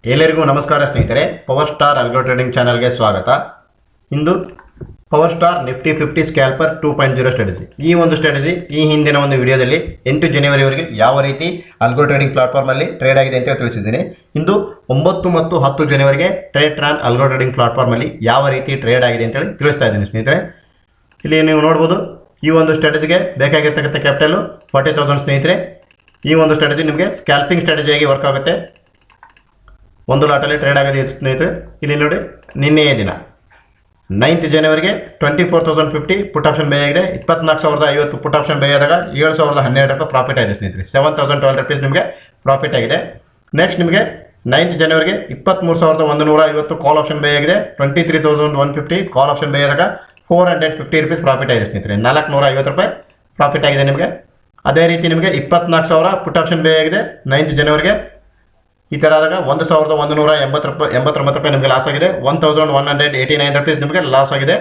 ಎಲ್ಲರಿಗೂ ನಮಸ್ಕಾರ ಸ್ನೇಹಿತರೆ, ಪವರ್ ಸ್ಟಾರ್ ಅಲ್ಗೋ ಟ್ರೇಡಿಂಗ್ ಚಾನಲ್ಗೆ ಸ್ವಾಗತ. ಇಂದು ಪವರ್ ಸ್ಟಾರ್ ನಿಫ್ಟಿ 50 ಸ್ಕ್ಯಾಲ್ಪರ್ 2.0 ಸ್ಟ್ರಾಟಜಿ. ಈ ಒಂದು ಸ್ಟ್ರಾಟಜಿ ಈ ಹಿಂದಿನ ಒಂದು ವಿಡಿಯೋದಲ್ಲಿ 8 ಜನವರಿವರೆಗೆ ಯಾವ ರೀತಿ ಅಲ್ಗೋ ಟ್ರೇಡಿಂಗ್ ಪ್ಲಾಟ್ಫಾರ್ಮಲ್ಲಿ ಟ್ರೇಡ್ ಆಗಿದೆ ಅಂತ ತಿಳಿಸಿದ್ದೀನಿ. ಇಂದು 9 ಮತ್ತು 10 ಜನವರಿಗೆ ಟ್ರೇಡ್ರಾನ್ ಅಲ್ಗೋ ಟ್ರೇಡಿಂಗ್ ಪ್ಲಾಟ್ಫಾರ್ಮಲ್ಲಿ ಯಾವ ರೀತಿ ಟ್ರೇಡ್ ಆಗಿದೆ ಅಂತೇಳಿ ತಿಳಿಸ್ತಾ ಇದ್ದೀನಿ ಸ್ನೇಹಿತರೆ. ಇಲ್ಲಿ ನೀವು ನೋಡ್ಬೋದು, ಈ ಒಂದು ಸ್ಟ್ರಾಟಜಿಗೆ ಬೇಕಾಗಿರ್ತಕ್ಕಂಥ ಕ್ಯಾಪಿಟಲ್ 40,000 ಸ್ನೇಹಿತರೆ. ಈ ಒಂದು ಸ್ಟ್ರಾಟಜಿ ನಿಮಗೆ ಸ್ಕ್ಯಾಲ್ಪಿಂಗ್ ಸ್ಟ್ರಾಟಜಿಯಾಗಿ ವರ್ಕ್ ಆಗುತ್ತೆ. ಒಂದು ಲಾಟಲ್ಲಿ ಟ್ರೇಡ್ ಆಗಿದೆ ಸ್ನೇಹಿತರೆ. ಇಲ್ಲಿ ನೋಡಿ, ನಿನ್ನೆಯ ದಿನ 9th ಜನವರಿಗೆ 24,050 ಪುಟ್ ಆಪ್ಷನ್ ಬೈ ಆಗಿದೆ. 24,050 ಪುಟ್ ಆಪ್ಷನ್ ಬೈ ಆದಾಗ 7,012 ರೂಪಾಯಿ ಪ್ರಾಫಿಟ್ ಆಗಿದೆ ಸ್ನೇಹಿತರೆ. 7,012 ರುಪೀಸ್ ನಿಮಗೆ ಪ್ರಾಫಿಟ್ ಆಗಿದೆ. ನೆಕ್ಸ್ಟ್ ನಿಮಗೆ 9th ಜನವರಿಗೆ 23,150 ಕಾಲ್ ಆಪ್ಷನ್ ಬೈ ಆಗಿದೆ. 23,150 ಕಾಲ್ ಆಪ್ಷನ್ ಬೈ ಆದಾಗ 450 ರುಪೀಸ್ ಪ್ರಾಫಿಟ್ ಆಗಿದೆ ಸ್ನೇಹಿತರೆ. 450 ರೂಪಾಯಿ ಪ್ರಾಫಿಟ್ ಆಗಿದೆ ನಿಮಗೆ. ಅದೇ ರೀತಿ ನಿಮಗೆ 24,000 ಪುಟ್ ಆಪ್ಷನ್ ಬೈ ಆಗಿದೆ 9th ಜನವರಿಗೆ. ಈ ಥರ ಆದಾಗ 1,189 ರೂಪಾಯಿ ನಿಮಗೆ ಲಾಸ್ ಆಗಿದೆ. 1,189 ರುಪೀಸ್ ನಿಮಗೆ ಲಾಸ್ ಆಗಿದೆ.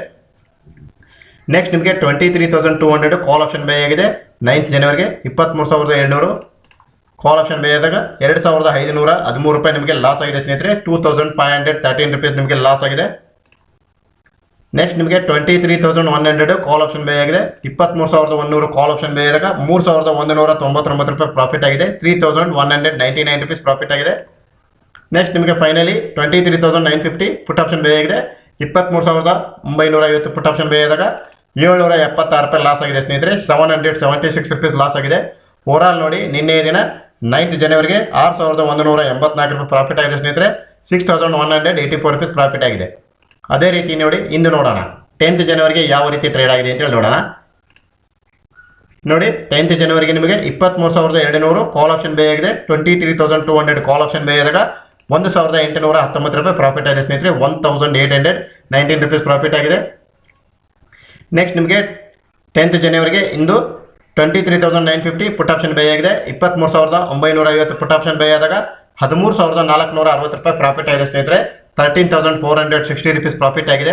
ನೆಕ್ಸ್ಟ್ ನಿಮಗೆ 23,200 ಕಾಲ್ ಆಪ್ಷನ್ ಬೈ ಆಗಿದೆ 9th ಜನವರಿಗೆ. 23,700 ಕಾಲ್ ಆಪ್ಷನ್ ಬೈ ಆದಾಗ 2,513 ರೂಪಾಯಿ ನಿಮಗೆ ಲಾಸ್ ಆಗಿದೆ ಸ್ನೇಹಿತರೆ. 2,513 ರುಪೀಸ್ ನಿಮಗೆ ಲಾಸ್ ಆಗಿದೆ. ನೆಕ್ಸ್ಟ್ ನಿಮಗೆ 23,100 ಕಾಲ್ ಆಪ್ಷನ್ ಬೈ ಆಗಿದೆ. 23,100 ಕಾಲ್ ಆಪ್ಷನ್ ಬೈ ಆದಾಗ 3,199 ರೂಪಾಯಿ ಪ್ರಾಫಿಟ್ ಆಗಿದೆ. 3,199 ರುಪೀಸ್ ಪ್ರಾಫಿಟ್ ಆಗಿದೆ. ನೆಕ್ಸ್ಟ್ ನಿಮಗೆ ಫೈನಲಿ 23,950 ಪುಟ್ ಆಪ್ಷನ್ ಬೈ ಆಗಿದೆ. 23,950 ಪುಟ್ ಆಪ್ಷನ್ ಬೈ ಆದಾಗ 776 ರೂಪಾಯಿ ಲಾಸ್ ಆಗಿದೆ ಸ್ನೇಹಿತರೆ. 776 ರುಪೀಸ್ ಲಾಸ್ ಆಗಿದೆ. ಓವರಾಲ್ ನೋಡಿ, ನಿನ್ನೆಯ ದಿನ 9th ಜನವರಿಗೆ 6,184 ರೂಪಾಯಿ ಪ್ರಾಫಿಟ್ ಆಗಿದೆ ಸ್ನೇಹಿತರೆ. 6,184 ರುಪೀಸ್ ಪ್ರಾಫಿಟ್ ಆಗಿದೆ. ಅದೇ ರೀತಿ ನೋಡಿ, ಇಂದು ನೋಡೋಣ 10th ಜನವರಿಗೆ ಯಾವ ರೀತಿ ಟ್ರೇಡ್ ಆಗಿದೆ ಅಂತೇಳಿ ನೋಡೋಣ. ನೋಡಿ, 10th ಜನವರಿಗೆ ನಿಮಗೆ 23,200 ಕಾಲ್ ಆಪ್ಷನ್ ಬೈ ಆಗಿದೆ. 23,200 ಕಾಲ್ ಆಪ್ಷನ್ ಬೈ ಆದಾಗ 1,819 ರೂಪಾಯಿ ಪ್ರಾಫಿಟ್ ಆಗಿದೆ ಸ್ನೇಹಿತರೆ. 1,819 ರುಪೀಸ್ ಪ್ರಾಫಿಟ್ ಆಗಿದೆ. ನೆಕ್ಸ್ಟ್ ನಿಮಗೆ 10th ಜನವರಿಗೆ into 23,950 put option by ಆಗಿದೆ. 23,950 ಪುಟ್ ಆಪ್ಷನ್ ಬೈ ಆದಾಗ 13,460 ರೂಪಾಯಿ ಪ್ರಾಫಿಟ್ ಆಗಿದೆ ಸ್ನೇಹಿತರೆ. 13,460 ರುಪೀಸ್ ಪ್ರಾಫಿಟ್ ಆಗಿದೆ.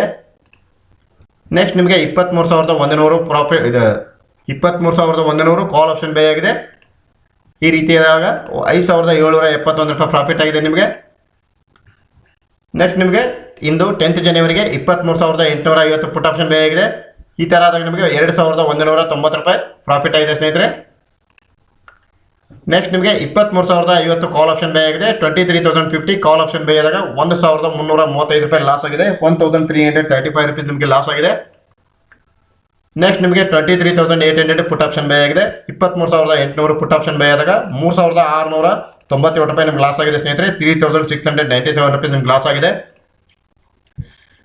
ನೆಕ್ಸ್ಟ್ ನಿಮಗೆ 23,100 ಪ್ರಾಫಿಟ್ ಇದು 23,100 ಕಾಲ್ ಆಪ್ಷನ್ ಬೈ ಆಗಿದೆ. ಈ ರೀತಿಯಾದಾಗ 5,771 ರೂಪಾಯಿ ಪ್ರಾಫಿಟ್ ಆಗಿದೆ ನಿಮಗೆ. ನೆಕ್ಸ್ಟ್ ನಿಮಗೆ ಇಂದು 10th ಜನವರಿಗೆ 23,850 ಪುಟ್ ಆಪ್ಷನ್ ಬೈ ಆಗಿದೆ. ಈ ಥರ ಆದಾಗ ನಿಮಗೆ 2,190 ರೂಪಾಯಿ ಪ್ರಾಫಿಟ್ ಆಗಿದೆ ಸ್ನೇಹಿತರೆ. ನೆಕ್ಸ್ಟ್ ನಿಮಗೆ 23,050 ಕಾಲ್ ಆಪ್ಷನ್ ಬೈ ಆಗಿದೆ. 23,050 ಕಾಲ್ ಆಪ್ಷನ್ ಬೈ ಆದಾಗ 1,335 ರೂಪಾಯಿ ಲಾಸ್ ಆಗಿದೆ. 1,335 ರುಪೀಸ್ ನಿಮಗೆ ಲಾಸ್ ಆಗಿದೆ. ನೆಕ್ಸ್ಟ್ ನಿಮಗೆ 23,800 ಪುಟ್ ಆಪ್ಷನ್ ಬೈ ಆಗಿದೆ. 23,800 ಪುಟ್ ಆಪ್ಷನ್ ಬೈ ಆದಾಗ 3,697 ರೂಪಾಯಿ ನಿಮ್ಗೆ ಲಾಸ್ ಆಗಿದೆ ಸ್ನೇಹಿತರೆ. 3,697 ರುಪೀಸ್ ನಿಮ್ಗೆ ಲಾಸ್ ಆಗಿದೆ.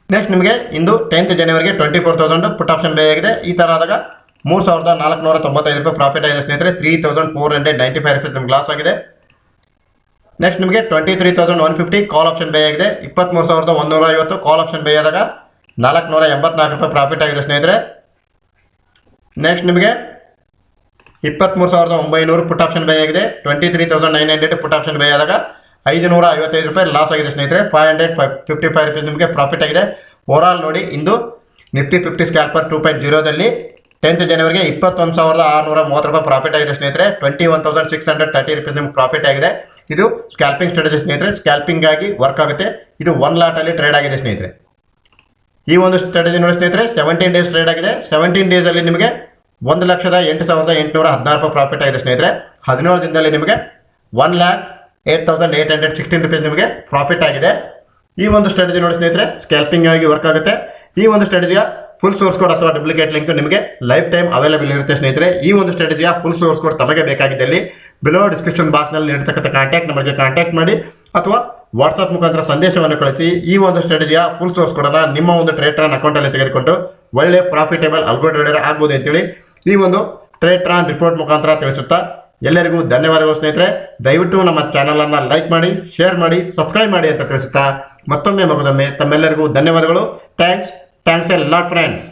ನೆಕ್ಸ್ಟ್ ನಿಮಗೆ ಇಂದು 10th ಜನವರಿಗೆ 24,000 ಪುಟ್ ಆಪ್ಷನ್ ಬೈ ಆಗಿದೆ. ಈ ಥರ ಆದಾಗ 3,495 ರೂಪಾಯಿ ಪ್ರಾಫಿಟ್ ಆಗಿದೆ ಸ್ನೇಹಿತರೆ. 3,495 ರುಪೀಸ್ ನಿಮ್ಗೆ ಲಾಸ್ ಆಗಿದೆ. ನೆಕ್ಸ್ಟ್ ನಿಮಗೆ 23,150 ಕಾಲ್ ಆಪ್ಷನ್ ಬೈ ಆಗಿದೆ. 23,150 ಕಾಲ್ ಆಪ್ಷನ್ ಬೈ ಆದಾಗ 484 ರೂಪಾಯಿ ಪ್ರಾಫಿಟ್ ಆಗಿದೆ ಸ್ನೇಹಿತರೆ. ನೆಕ್ಸ್ಟ್ ನಿಮಗೆ 23,900 ಪುಟ್ ಆಪ್ಷನ್ ಬೈ ಆಗಿದೆ. 23,900 ಪುಟ್ ಆಪ್ಷನ್ ಬೈ ಆದಾಗ 555 ರೂಪಾಯಿ ಲಾಸ್ ಆಗಿದೆ ಸ್ನೇಹಿತರೆ. 555 ರುಪೀಸ್ ನಿಮಗೆ ಪ್ರಾಫಿಟ್ ಆಗಿದೆ. ಓವರಾಲ್ ನೋಡಿ, ಇಂದು ನಿಫ್ಟಿ 50 ಸ್ಕ್ಯಾಲ್ಪರ್ 2.0ದಲ್ಲಿ 10th ಜನವರಿಗೆ 21,630 ರೂಪಾಯಿ ಪ್ರಾಫಿಟ್ ಆಗಿದೆ ಸ್ನೇಹಿತರೆ. 21,630 ರುಪೀಸ್ ನಿಮ್ಗೆ ಪ್ರಾಫಿಟ್ ಆಗಿದೆ. ಇದು ಸ್ಕ್ಯಾಲ್ಪಿಂಗ್ ಸ್ಟ್ರಾಟಜಿ ಸ್ನೇಹಿತರೆ. ಸ್ಕ್ಯಾಲ್ಪಿಂಗ್ ಆಗಿ ವರ್ಕ್ ಆಗುತ್ತೆ. ಇದು 1 ಲಾಟಲ್ಲಿ ಟ್ರೇಡ್ ಆಗಿದೆ ಸ್ನೇಹಿತರೆ. ಈ ಒಂದು ಸ್ಟ್ರಾಟಜಿ ನೋಡಿ ಸ್ನೇಹಿತರೆ, 17 ಡೇಸ್ ಟ್ರೇಡ್ ಆಗಿದೆ. 17 ಡೇಸಲ್ಲಿ ನಿಮಗೆ 1,08,816 ರೂಪಾಯಿ ಪ್ರಾಫಿಟ್ ಆಗಿದೆ ಸ್ನೇಹಿತರೆ. 17 ದಿನದಲ್ಲಿ ನಿಮಗೆ 1,08,816 ರುಪೀಸ್ ನಿಮಗೆ ಪ್ರಾಫಿಟ್ ಆಗಿದೆ. ಈ ಒಂದು ಸ್ಟ್ರಾಟಜಿ ನೋಡಿ ಸ್ನೇಹಿತರೆ, ಸ್ಕ್ಯಾಲ್ಪಿಂಗ್ ಆಗಿ ವರ್ಕ್ ಆಗುತ್ತೆ. ಈ ಒಂದು ಸ್ಟ್ರಾಟಜಿಯ ಫುಲ್ ಸೋರ್ಸ್ ಕೋಡ್ ಅಥವಾ ಡೂಪ್ಲಿಕೇಟ್ ಲಿಂಕ್ ನಿಮಗೆ ಲೈಫ್ ಟೈಮ್ ಅವೈಲೇಬಲ್ ಇರುತ್ತೆ ಸ್ನೇಹಿತರೆ. ಈ ಒಂದು ಸ್ಟ್ರಾಟಜಿಯ ಫುಲ್ ಸೋರ್ಸ್ ಕೋಡ್ ತಮಗೆ ಬೇಕಾಗಿದ್ದಲ್ಲಿ ಬಿಲೋ ಡಿಸ್ಕ್ರಿಪ್ಷನ್ ಬಾಕ್ಸ್ನಲ್ಲಿ ನೀಡತಕ್ಕಂಥ ಕಾಂಟ್ಯಾಕ್ಟ್ ನಂಬರ್ಗೆ ಕಾಂಟ್ಯಾಕ್ಟ್ ಮಾಡಿ ಅಥವಾ ವಾಟ್ಸಪ್ ಮುಖಾಂತರ ಸಂದೇಶವನ್ನು ಕಳಿಸಿ. ಈ ಒಂದು ಸ್ಟ್ರಾಟಜಿಯ ಫುಲ್ ಸೋರ್ಸ್ ಕೋಡನ್ನು ನಿಮ್ಮ ಒಂದು ಟ್ರೇಡ್ರಾನ್ ಅಕೌಂಟಲ್ಲಿ ತೆಗೆದುಕೊಂಡು ಒಳ್ಳೆ ಪ್ರಾಫಿಟೇಬಲ್ ಅಲ್ಗೋ ಟ್ರೇಡರ್ ಆಗ್ಬೋದು ಅಂತೇಳಿ ಈ ಒಂದು ಟ್ರೇಡ್ರಾನ್ ರಿಪೋರ್ಟ್ ಮುಖಾಂತರ ತಿಳಿಸುತ್ತಾ ಎಲ್ಲರಿಗೂ ಧನ್ಯವಾದಗಳು ಸ್ನೇಹಿತರೆ. ದಯವಿಟ್ಟು ನಮ್ಮ ಚಾನಲನ್ನು ಲೈಕ್ ಮಾಡಿ, ಶೇರ್ ಮಾಡಿ, ಸಬ್ಸ್ಕ್ರೈಬ್ ಮಾಡಿ ಅಂತ ತಿಳಿಸುತ್ತಾ ಮತ್ತೊಮ್ಮೆ ತಮ್ಮೆಲ್ಲರಿಗೂ ಧನ್ಯವಾದಗಳು. Thanks A lot friends.